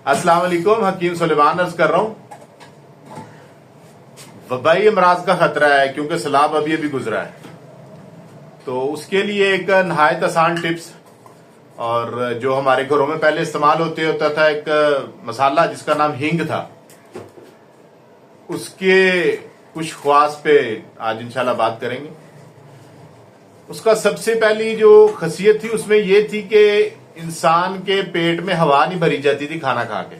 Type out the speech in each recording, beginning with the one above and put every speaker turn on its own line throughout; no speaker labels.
अस्सलाम वालेकुम, हकीम सुलेमान अर्ज कर रहा हूं। वबाई अमराज का खतरा है क्योंकि सैलाब अभी अभी गुजरा है, तो उसके लिए एक नहायत आसान टिप्स और जो हमारे घरों में पहले इस्तेमाल होता था एक मसाला जिसका नाम हींग था, उसके कुछ ख्वास पे आज इंशाल्लाह बात करेंगे। उसका सबसे पहली जो खसियत थी उसमें यह थी कि इंसान के पेट में हवा नहीं भरी जाती थी खाना खा के,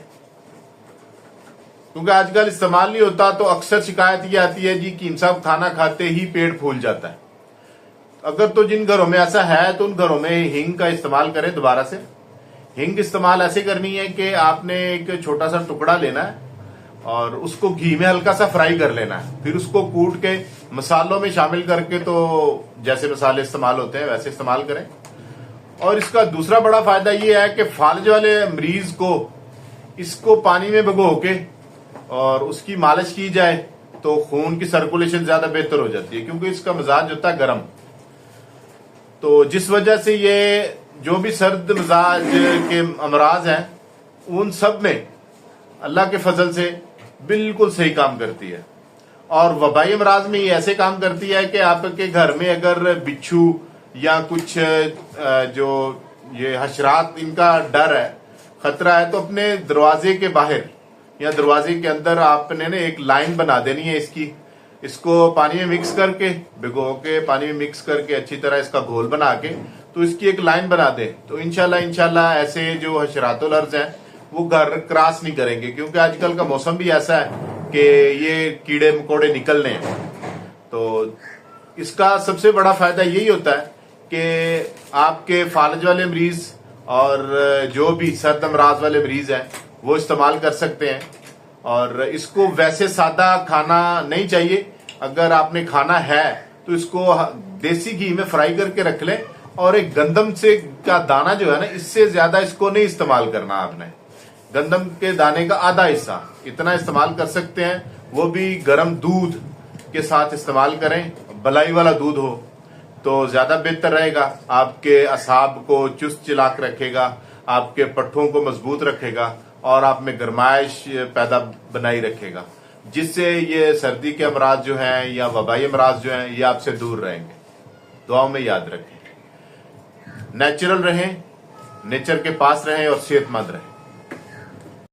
क्योंकि आजकल इस्तेमाल नहीं होता तो अक्सर शिकायत ये आती है जी कीम साहब खाना खाते ही पेट फूल जाता है। अगर तो जिन घरों में ऐसा है तो उन घरों में हींग का इस्तेमाल करें। दोबारा से हींग इस्तेमाल ऐसे करनी है कि आपने एक छोटा सा टुकड़ा लेना है और उसको घी में हल्का सा फ्राई कर लेना है, फिर उसको कूट के मसालों में शामिल करके, तो जैसे मसाले इस्तेमाल होते हैं वैसे इस्तेमाल करें। और इसका दूसरा बड़ा फायदा ये है कि फालज वाले मरीज को इसको पानी में भिगो के और उसकी मालिश की जाए तो खून की सर्कुलेशन ज्यादा बेहतर हो जाती है, क्योंकि इसका मिजाज होता है गर्म। तो जिस वजह से ये जो भी सर्द मिजाज के अमराज हैं उन सब में अल्लाह के फजल से बिल्कुल सही काम करती है। और वबाई अमराज में ये ऐसे काम करती है कि आपके घर में अगर बिच्छू या कुछ जो ये हशरात इनका डर है, खतरा है, तो अपने दरवाजे के बाहर या दरवाजे के अंदर आपने ना एक लाइन बना देनी है इसको पानी में मिक्स करके, भिगो के पानी में मिक्स करके अच्छी तरह इसका घोल बना के तो इसकी एक लाइन बना दे, तो इंशाल्लाह ऐसे जो हशरातुल अर्ज हैं वो घर क्रॉस नहीं करेंगे, क्योंकि आजकल का मौसम भी ऐसा है कि ये कीड़े मकोड़े निकलने हैं। तो इसका सबसे बड़ा फायदा यही होता है कि आपके फालज वाले मरीज और जो भी सर्द अमराज वाले मरीज हैं वो इस्तेमाल कर सकते हैं। और इसको वैसे सादा खाना नहीं चाहिए, अगर आपने खाना है तो इसको देसी घी में फ्राई करके रख लें, और एक गंदम से का दाना जो है ना, इससे ज्यादा इसको नहीं इस्तेमाल करना। आपने गंदम के दाने का आधा हिस्सा इतना इस्तेमाल कर सकते हैं, वो भी गर्म दूध के साथ इस्तेमाल करें, बलाई वाला दूध हो तो ज्यादा बेहतर रहेगा। आपके असाब को चुस्त चिलाक रखेगा, आपके पट्ठों को मजबूत रखेगा और आप में गर्माइश पैदा बनाई रखेगा, जिससे ये सर्दी के अमराज जो हैं या वबाई अमराज जो हैं ये आपसे दूर रहेंगे। दुआओं में याद रखें, नेचुरल रहें, नेचर के पास रहें और सेहतमंद रहें।